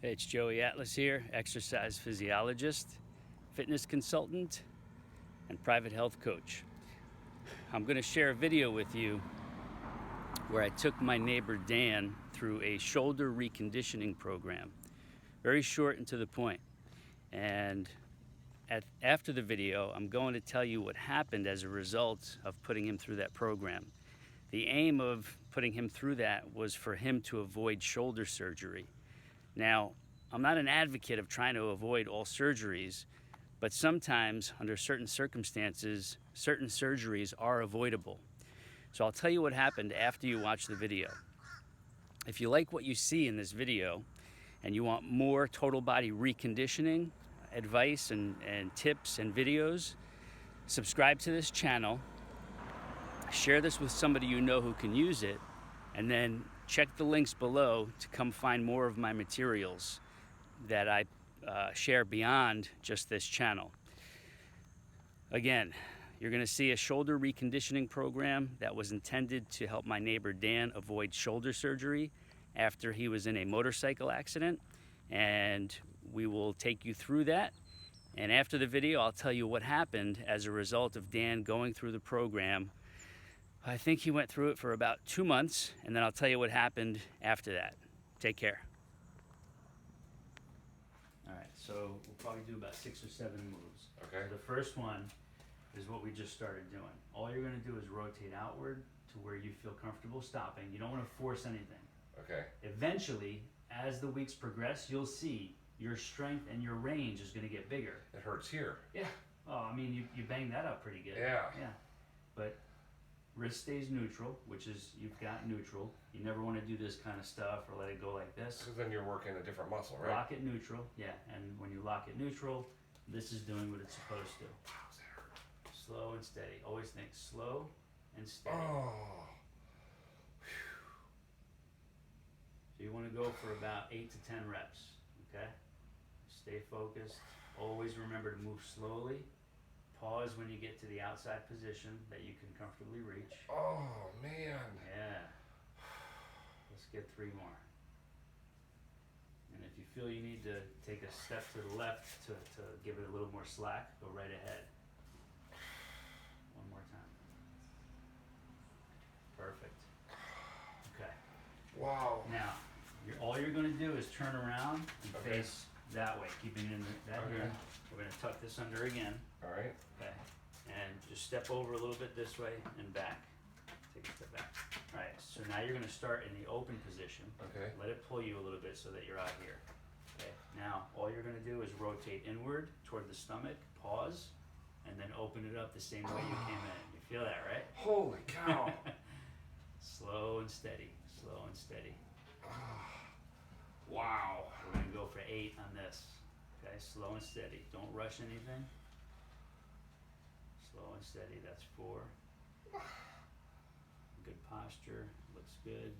Hey, it's Joey Atlas here, exercise physiologist, fitness consultant, and private health coach. I'm going to share a video with you where I took my neighbor Dan through a shoulder reconditioning program. Very short and to the point. And after the video, I'm going to tell you what happened as a result of putting him through that program. The aim of putting him through that was for him to avoid shoulder surgery. Now, I'm not an advocate of trying to avoid all surgeries, but sometimes, under certain circumstances, certain surgeries are avoidable. So I'll tell you what happened after you watch the video. If you like what you see in this video, and you want more total body reconditioning advice and tips and videos, subscribe to this channel, share this with somebody you know who can use it, and then check the links below to come find more of my materials that I share beyond just this channel. Again, you're going to see a shoulder reconditioning program that was intended to help my neighbor Dan avoid shoulder surgery after he was in a motorcycle accident, and we will take you through that. And after the video, I'll tell you what happened as a result of Dan going through the program. I think he went through it for about 2 months, and then I'll tell you what happened after that. Take care. All right, so we'll probably do about 6 or 7 moves. Okay. So the first one is what we just started doing. All you're gonna do is rotate outward to where you feel comfortable stopping. You don't wanna force anything. Okay. Eventually, as the weeks progress, you'll see your strength and your range is gonna get bigger. It hurts here. Yeah. Oh, I mean, you banged that up pretty good. Yeah. Yeah. But wrist stays neutral, which is you've got neutral. You never want to do this kind of stuff or let it go like this. So then you're working a different muscle, right? Lock it neutral, yeah. And when you lock it neutral, this is doing what it's supposed to. Wow, does that hurt? Slow and steady. Always think slow and steady. Oh. So you want to go for about 8 to 10 reps, okay? Stay focused. Always remember to move slowly. Pause when you get to the outside position that you can comfortably reach. Oh, man. Yeah. Let's get 3 more. And if you feel you need to take a step to the left to give it a little more slack, go right ahead. 1 more time. Perfect. Okay. Wow. Now, all you're going to do is turn around and Okay. face that way, keeping in that Okay. hand. We're going to tuck this under again. All right. Okay. And just step over a little bit this way and back. Take a step back. All right. So now you're going to start in the open position. Okay. Let it pull you a little bit so that you're out here. Okay. Now, all you're going to do is rotate inward toward the stomach, pause, and then open it up the same way you came in. You feel that, right? Holy cow. Slow and steady. Slow and steady. Wow. We're going to go for 8 on this. Okay, slow and steady. Don't rush anything. Slow and steady, that's 4. Good posture, looks good.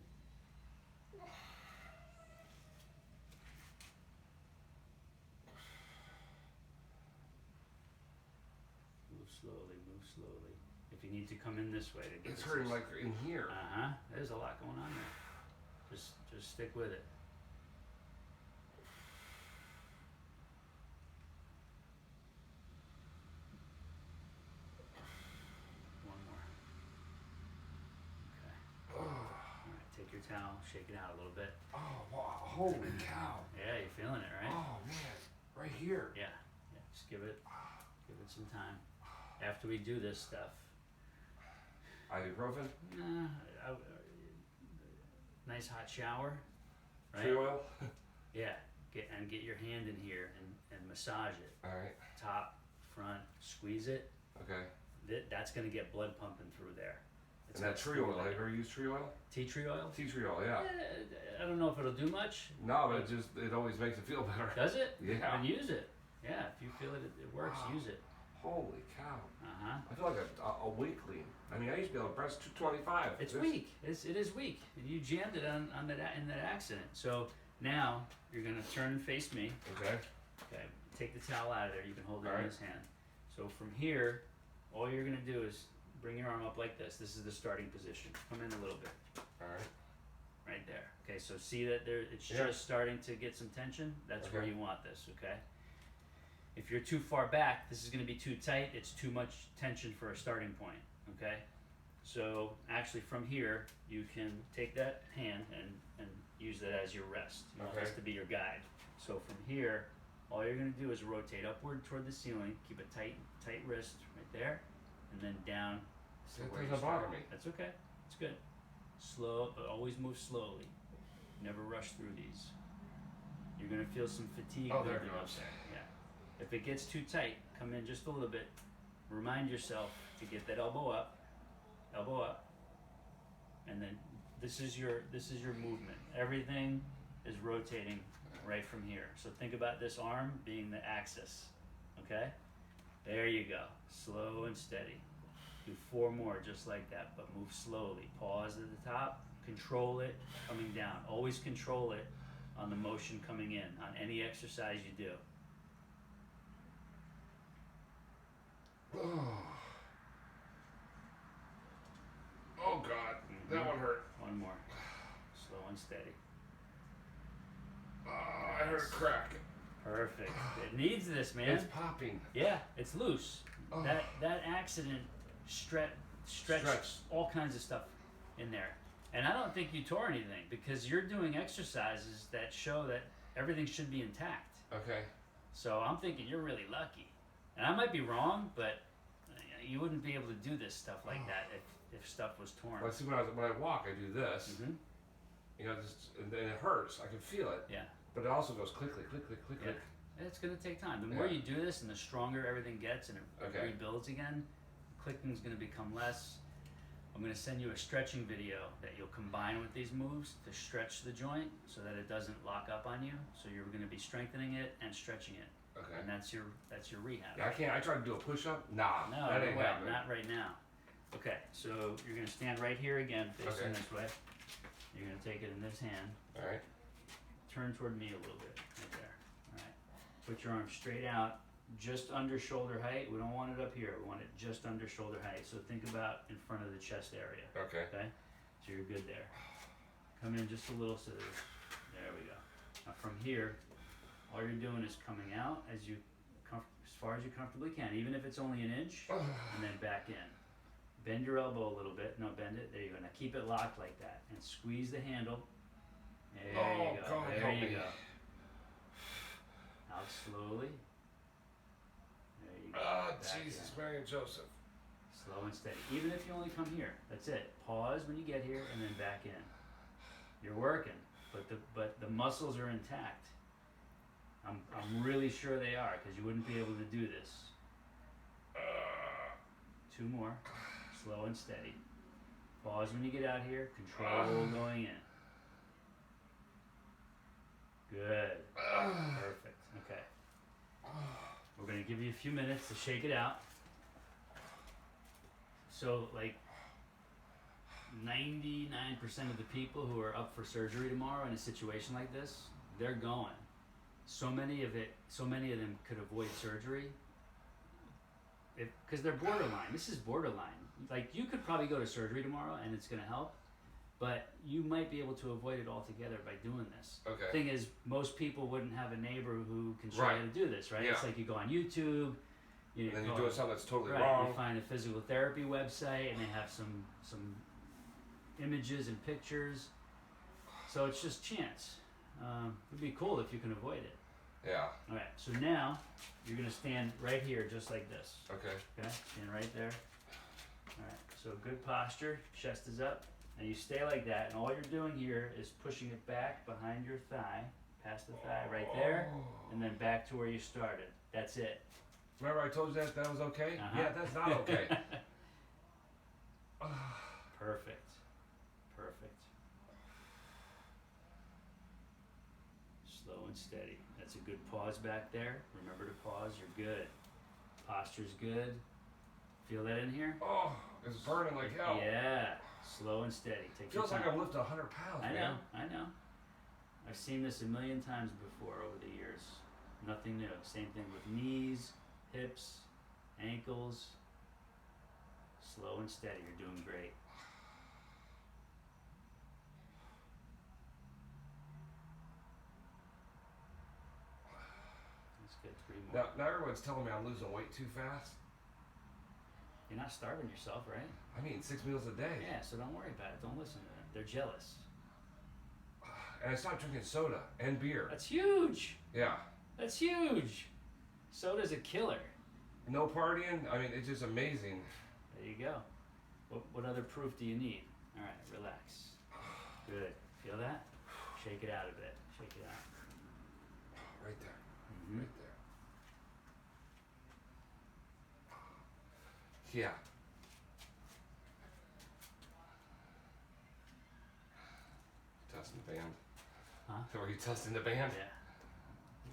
Move slowly, move slowly. If you need to come in this way to get It's hurting like in here. Uh-huh, there's a lot going on there. Just stick with it. All right, take your towel, shake it out a little bit. Oh, wow. Holy cow. Yeah, you're feeling it, right? Oh, man. Right here. Yeah, just give it some time. After we do this stuff, Ibuprofen? nice hot shower, right? Tree oil? Yeah, get your hand in here and massage it. All right. Top, front, squeeze it. Okay. That's gonna get blood pumping through there. And that tree oil, have you ever used tree oil? Tea tree oil? Tea tree oil, yeah. I don't know if it'll do much. No, but it always makes it feel better. Does it? Yeah. Then use it. Yeah, if you feel it works, Wow. use it. Holy cow. Uh-huh. I feel like a weakling. I mean, I used to be able to press 225. It's weak. It is weak. And you jammed it in that accident. So now you're gonna turn and face me. Okay. Okay. Take the towel out of there. You can hold it All in right. this hand. So from here, all you're gonna do is bring your arm up like this. This is the starting position. Come in a little bit. All right. Right right there. Okay, so see that there, it's Yeah. just starting to get some tension. That's where Okay. you want this. Okay. If you're too far back, this is going to be too tight. It's too much tension for a starting point. Okay. So actually, from here, you can take that hand and use that as your rest. You want this Okay. to be your guide. So from here, all you're going to do is rotate upward toward the ceiling. Keep a tight wrist right there, and then down. To That where you doesn't start. bother me. That's okay. It's good. Slow, but always move slowly. Never rush through these. You're gonna feel some fatigue Oh, there it building up goes. there. Yeah. If it gets too tight, come in just a little bit. Remind yourself to get that elbow up, and then this is your movement. Everything is rotating right from here. So think about this arm being the axis. Okay? There you go. Slow and steady. Do 4 more just like that, but move slowly. Pause at the top, control it coming down. Always control it on the motion coming in on any exercise you do. Oh God, that one hurt. One more. Slow and steady. I heard a crack. Perfect. It needs this, man. It's popping. Yeah, it's loose. Oh. That accident stretched Stretched. all kinds of stuff in there. And I don't think you tore anything because you're doing exercises that show that everything should be intact. Okay. So I'm thinking you're really lucky. And I might be wrong, but you wouldn't be able to do this stuff like that if stuff was torn. Well, see, when I walk, I do this. Mm-hmm. You know, just and then it hurts. I can feel it. Yeah. But it also goes click, click, click, click, click, Yeah. click. It's going to take time. The more Yeah. you do this and the stronger everything gets and it Okay. rebuilds again, clicking's going to become less. I'm going to send you a stretching video that you'll combine with these moves to stretch the joint so that it doesn't lock up on you. So you're going to be strengthening it and stretching it. Okay. And that's your rehab. Yeah, I can't. I tried to do a push-up. Nah, No, that no ain't way, happening. not right now. Okay, so you're going to stand right here again, facing Okay. this way. You're going to take it in this hand. All right. Turn toward me a little bit, right there. All right. Put your arms straight out, just under shoulder height. We don't want it up here. We want it just under shoulder height. So think about in front of the chest area. Okay. Okay? So you're good there. Come in just a little so there we go. Now from here, all you're doing is coming out as far as you comfortably can, even if it's only an inch, and then back in. Bend your elbow a little bit. No, bend it. There you go. Now keep it locked like that and squeeze the handle. There you go. God, There help you me. go. Out slowly. There you go. Ah, Back Jesus, in. Mary and Joseph. Slow and steady. Even if you only come here, that's it. Pause when you get here and then back in. You're working, but the muscles are intact. I'm really sure they are because you wouldn't be able to do this. 2 more. Slow and steady. Pause when you get out here. Control going in. Good. Perfect. Okay. We're going to give you a few minutes to shake it out. So, like, 99% of the people who are up for surgery tomorrow in a situation like this, they're going. So many of them could avoid surgery because they're borderline. This is borderline. Like, you could probably go to surgery tomorrow and it's going to help, but you might be able to avoid it altogether by doing this. Okay. Thing is, most people wouldn't have a neighbor who can show you Right. how to do this, right? Yeah. It's like you go on YouTube, And then go you're doing something that's totally right, wrong. you find a physical therapy website and they have some images and pictures. So it's just chance. It'd be cool if you can avoid it. Yeah. All right, so now you're gonna stand right here just like this. Okay. Okay, stand right there. All right, so good posture, chest is up. Now you stay like that, and all you're doing here is pushing it back behind your thigh, past the thigh right there, and then back to where you started. That's it. Remember I told you that was okay? Uh-huh. Yeah, that's not okay. Perfect. Perfect. Slow and steady. That's a good pause back there. Remember to pause. You're good. Posture's good. Feel that in here? Oh, it's burning like hell. Yeah. Slow and steady. Take Feels your like time. I'm lifting 100 pounds, I man. know. I know. I've seen this a million times before over the years. Nothing new. Same thing with knees, hips, ankles. Slow and steady. You're doing great. good. 3 more. Now everyone's telling me I'm losing weight too fast. You're not starving yourself, right? I'm eating 6 meals a day. Yeah, so don't worry about it. Don't listen to them. They're jealous. And I stopped drinking soda and beer. That's huge. Yeah. That's huge. Soda's a killer. No partying. I mean, it's just amazing. There you go. What other proof do you need? All right, relax. Good. Feel that? Shake it out a bit. Shake it out. Right there. Mm-hmm. Right there. Yeah. Testing the band. Huh? Are you testing the band? Yeah.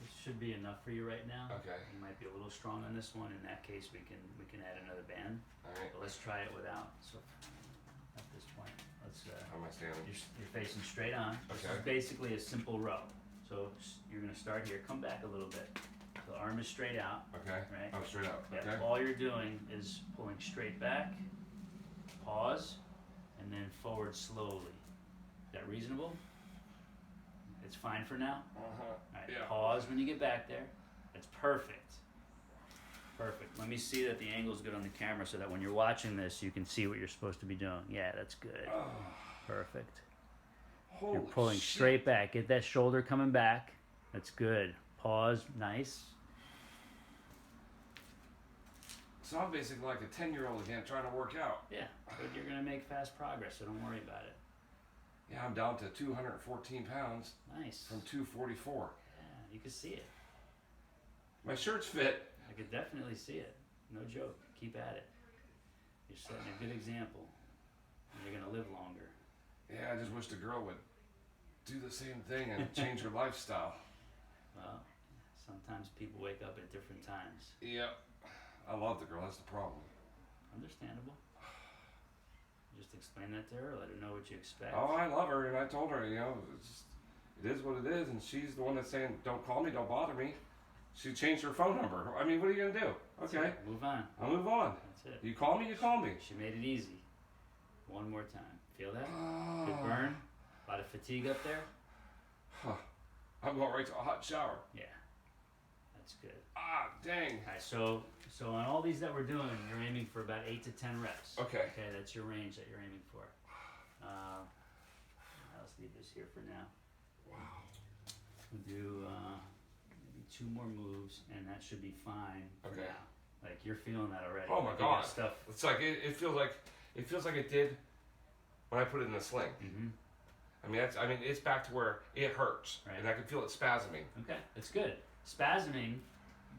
This should be enough for you right now. Okay. You might be a little strong on this one. In that case, we can add another band. All right. But let's try it without. So at this point, let's. How am I standing? You're facing straight on. This Okay. is basically a simple row. So you're gonna start here. Come back a little bit. The arm is straight out. Okay. Right. Oh, straight up. Yeah, Okay. all you're doing is pulling straight back, pause, and then forward slowly. Is that reasonable? It's fine for now? Uh-huh. All right, Yeah. pause when you get back there. That's perfect. Perfect. Let me see that the angle's good on the camera so that when you're watching this, you can see what you're supposed to be doing. Yeah, that's good. Oh, Perfect. holy You're pulling shit. straight back. Get that shoulder coming back. That's good. Pause. Nice. So I'm basically like a 10-year-old again trying to work out. Yeah, but you're going to make fast progress, so don't worry about it. Yeah, I'm down to 214 pounds Nice. from 244. Yeah, you can see it. My shirt's fit. I could definitely see it. No joke. Keep at it. You're setting a good example. And you're going to live longer. Yeah, I just wish the girl would do the same thing and change her lifestyle. Well, sometimes people wake up at different times. Yep. I love the girl, that's the problem. Understandable. Just explain that to her. Let her know what you expect. Oh, I love her, and I told her, it is what it is, and she's the one that's saying, don't call me, don't bother me. She changed her phone number. I mean, what are you going to do? That's Okay, it. Move on. I'll move on. That's it. You call me, you call me. She made it easy. One more time. Feel that? Good burn. A lot of fatigue up there. Huh. I'm going right to a hot shower. Yeah. That's good. Ah, dang. All right, so on all these that we're doing, you're aiming for about 8 to 10 reps. Okay. Okay, that's your range that you're aiming for. Let's leave this here for now. Wow. We'll do maybe 2 more moves, and that should be fine for Okay. now. Like you're feeling that already. Oh my Like, you got God. Stuff. It's like, it feels like it did when I put it in the sling. Mm-hmm. I mean, it's back to where it hurts, Right. and I can feel it spasming. Okay, that's good. Spasming,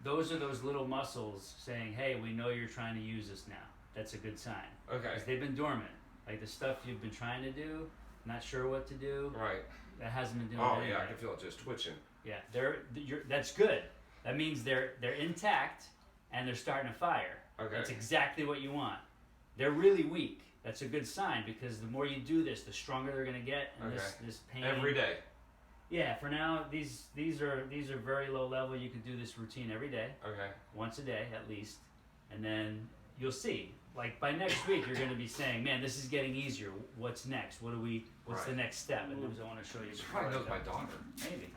those are those little muscles saying, hey, we know you're trying to use this now. That's a good sign. Okay. Because they've been dormant. Like the stuff you've been trying to do, not sure what to do, Right. that hasn't been doing Oh anything. yeah, I can feel it just twitching. Yeah, that's good. That means they're intact and they're starting to fire. Okay. That's exactly what you want. They're really weak. That's a good sign because the more you do this, the stronger they're gonna get, and Okay. this pain. Every day. Yeah, for now these are very low level. You could do this routine every day, Okay. once a day at least, and then you'll see. Like by next week, you're gonna be saying, "Man, this is getting easier. What's next? What's Right. the next step?" And those I want to show you. She before probably I knows go. my daughter. Maybe.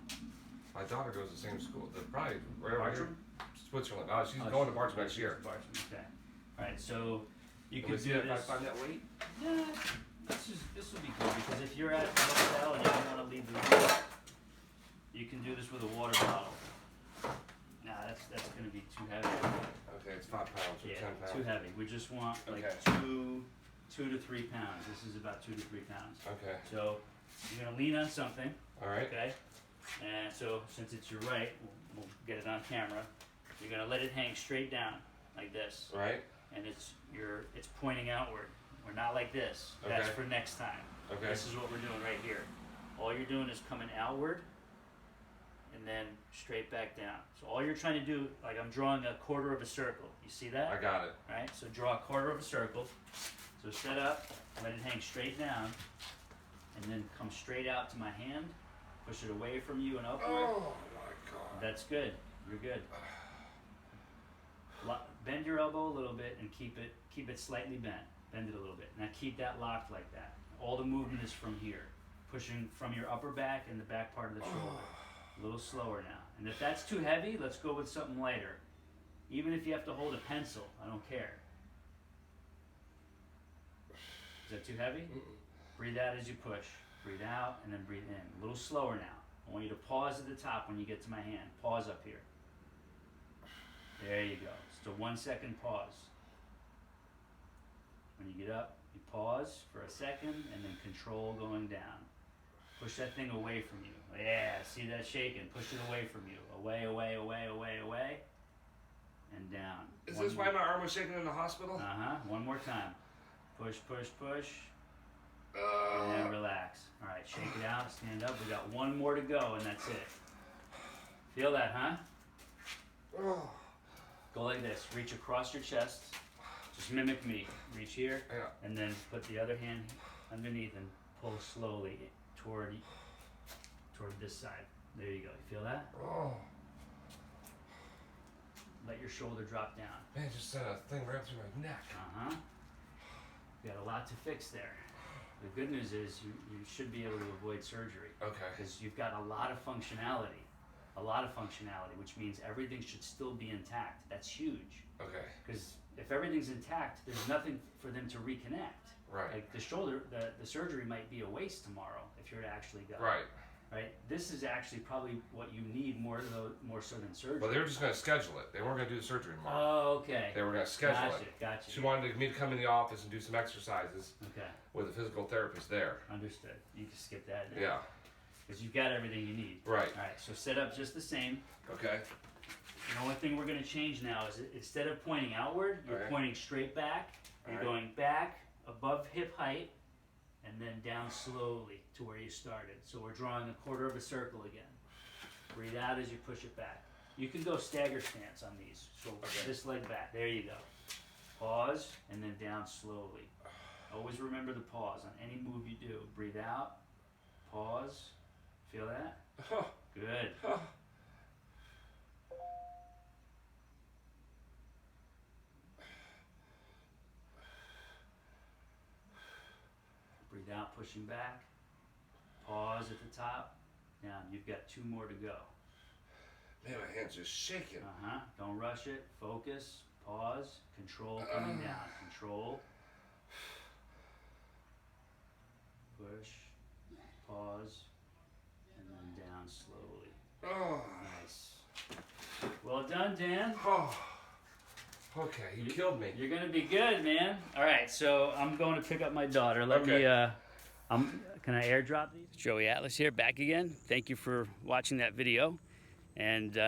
My daughter goes to the same school. Probably right over here. Bartram? Switzerland. Oh, she's going to Bartram next year. Bartram, okay. All right, so you Can we can see do if I this. find that weight? Yeah, this will be good because if you're at a hotel and you don't want to leave the room, you can do this with a water bottle. Nah, that's gonna be too heavy. Okay, it's 5 pounds or Yeah, 10 pounds. too heavy. We just want like Okay. 2 to 3 pounds. This is about 2 to 3 pounds. Okay. So you're gonna lean on something, All right. okay? And so since it's your right, we'll get it on camera. You're gonna let it hang straight down like this, Right. and it's pointing outward. We're not like this. That's Okay. for next time. Okay. This is what we're doing right here. All you're doing is coming outward and then straight back down. So all you're trying to do, like I'm drawing a quarter of a circle. You see that? I got it. Right? So draw a quarter of a circle. So set up, let it hang straight down, and then come straight out to my hand. Push it away from you and upward. Oh my God. That's good. You're good. Bend your elbow a little bit and keep it slightly bent. Bend it a little bit. Now keep that locked like that. All the movement is from here. Pushing from your upper back and the back part of the shoulder. A little slower now. And if that's too heavy, let's go with something lighter. Even if you have to hold a pencil, I don't care. Is that too heavy? Breathe out as you push. Breathe out and then breathe in. A little slower now. I want you to pause at the top when you get to my hand. Pause up here. There you go. Just a 1 second pause. When you get up, you pause for a second and then control going down. Push that thing away from you. Yeah, see that shaking? Push it away from you. Away, away, away, away, away. And down. Is this why my arm was shaking in the hospital? Uh-huh. One more time. Push, push, push. And then relax. All right, shake it out, stand up. We got one more to go, and that's it. Feel that, huh? Go like this. Reach across your chest. Just mimic me. Reach here, and then put the other hand underneath and pull slowly toward this side. There you go. You feel that? Oh. Let your shoulder drop down. Man, just sent a thing right through my neck. Uh-huh. You got a lot to fix there. The good news is you should be able to avoid surgery. Okay. Because you've got a lot of functionality. A lot of functionality, which means everything should still be intact. That's huge. Okay. Because if everything's intact, there's nothing for them to reconnect. Right. Like the shoulder, the surgery might be a waste tomorrow if you're to actually go. Right. Right. This is actually probably what you need more so than surgery. Well, they were just going to schedule it. They weren't going to do the surgery tomorrow. Oh, okay. They were going to schedule it. Gotcha. She wanted me to come in the office and do some exercises. Okay. With a physical therapist there. Understood. You can skip that. Now. Yeah. Because you've got everything you need. Right. All right. So set up just the same. Okay. The only thing we're going to change now is instead of pointing outward, you're pointing straight back. You're going back above hip height and then down slowly to where you started. So we're drawing a quarter of a circle again. Breathe out as you push it back. You can go stagger stance on these. So this leg back. There you go. Pause and then down slowly. Always remember the pause on any move you do. Breathe out. Pause. Feel that? Good. Breathe out, pushing back. Pause at the top. Down. You've got 2 more to go. Man, my hand's just shaking. Uh-huh. Don't rush it. Focus. Pause. Control coming down. Control. Push. Pause. And then down slowly. Oh. Nice. Well done, Dan. Oh. Okay, you killed me. You're gonna be good, man. All right, so I'm going to pick up my daughter. Let me. Can I airdrop these? Joey Atlas here, back again. Thank you for watching that video and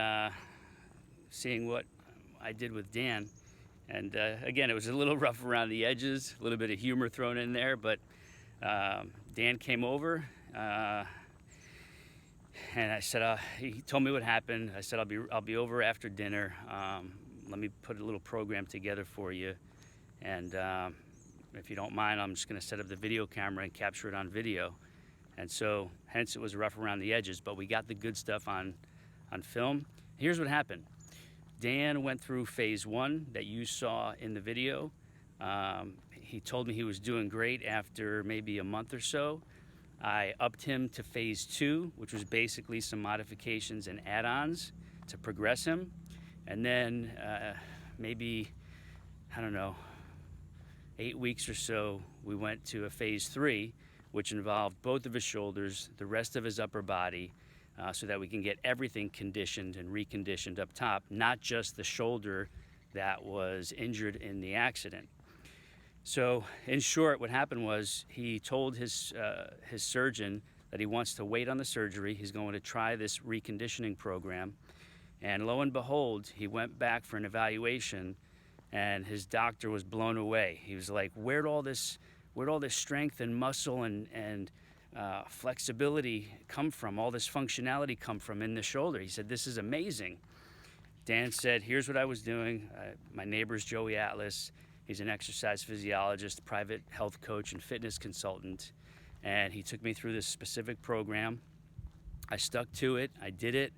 seeing what I did with Dan. And again, it was a little rough around the edges, a little bit of humor thrown in there, but Dan came over and I said, he told me what happened. I said, I'll be over after dinner. Let me put a little program together for you. And if you don't mind, I'm just gonna set up the video camera and capture it on video. And so, hence it was rough around the edges, but we got the good stuff on film. Here's what happened. Dan went through phase 1 that you saw in the video. He told me he was doing great after maybe a month or so. I upped him to phase 2, which was basically some modifications and add-ons to progress him. And then maybe, I don't know, 8 weeks or so, we went to a phase 3, which involved both of his shoulders, the rest of his upper body, so that we can get everything conditioned and reconditioned up top, not just the shoulder that was injured in the accident. So in short, what happened was he told his surgeon that he wants to wait on the surgery. He's going to try this reconditioning program. And lo and behold, he went back for an evaluation and his doctor was blown away. He was like, where'd all this strength and muscle and flexibility come from? All this functionality come from in the shoulder? He said, this is amazing. Dan said, here's what I was doing. My neighbor's Joey Atlas. He's an exercise physiologist, private health coach, and fitness consultant. And he took me through this specific program. I stuck to it. I did it.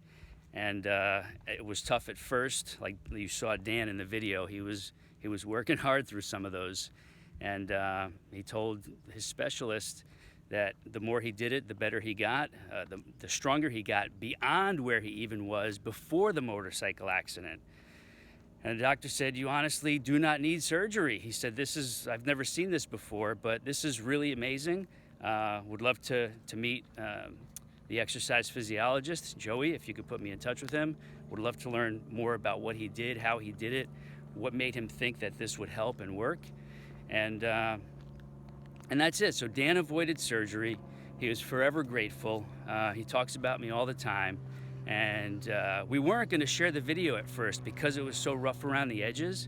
And it was tough at first. Like you saw Dan in the video, he was working hard through some of those. And he told his specialist that the more he did it, the better he got, the stronger he got beyond where he even was before the motorcycle accident. And the doctor said, you honestly do not need surgery. He said, I've never seen this before, but this is really amazing. Would love to meet the exercise physiologist, Joey, if you could put me in touch with him. Would love to learn more about what he did, how he did it, what made him think that this would help and work. And that's it. So Dan avoided surgery. He was forever grateful. He talks about me all the time. And we weren't going to share the video at first because it was so rough around the edges.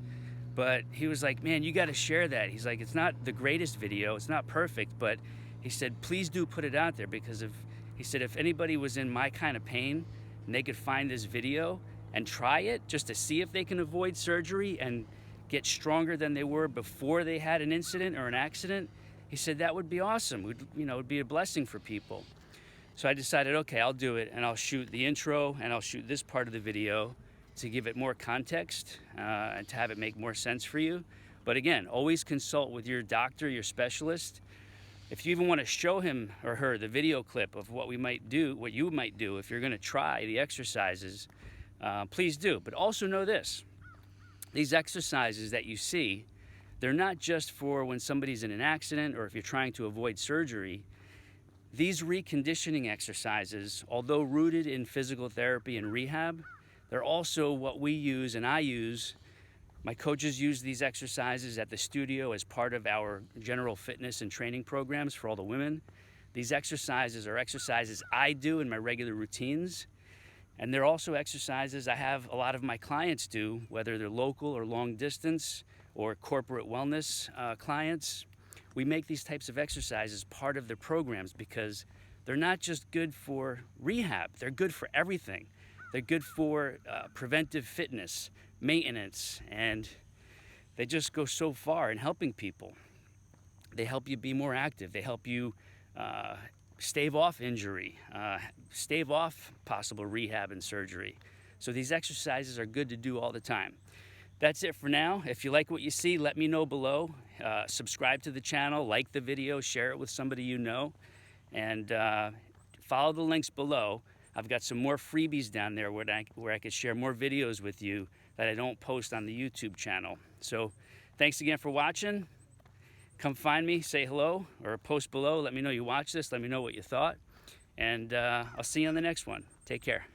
But he was like, man, you got to share that. He's like, it's not the greatest video. It's not perfect. But he said, please do put it out there, because he said, if anybody was in my kind of pain and they could find this video and try it just to see if they can avoid surgery and get stronger than they were before they had an incident or an accident, he said that would be awesome. It would be a blessing for people. So I decided, okay, I'll do it, and I'll shoot the intro and I'll shoot this part of the video to give it more context and to have it make more sense for you. But again, always consult with your doctor, your specialist. If you even want to show him or her the video clip of what you might do if you're going to try the exercises, please do. But also know this: these exercises that you see, they're not just for when somebody's in an accident or if you're trying to avoid surgery. These reconditioning exercises, although rooted in physical therapy and rehab, they're also what we use and I use. My coaches use these exercises at the studio as part of our general fitness and training programs for all the women. These exercises are exercises I do in my regular routines. And they're also exercises I have a lot of my clients do, whether they're local or long distance or corporate wellness clients. We make these types of exercises part of their programs because they're not just good for rehab, they're good for everything. They're good for preventive fitness, maintenance, and they just go so far in helping people. They help you be more active. They help you stave off injury, stave off possible rehab and surgery. So these exercises are good to do all the time. That's it for now. If you like what you see, let me know below. Subscribe to the channel, like the video, share it with somebody you know, and follow the links below. I've got some more freebies down there where I could share more videos with you that I don't post on the YouTube channel. So thanks again for watching. Come find me, say hello, or post below. Let me know you watched this. Let me know what you thought. And I'll see you on the next one. Take care.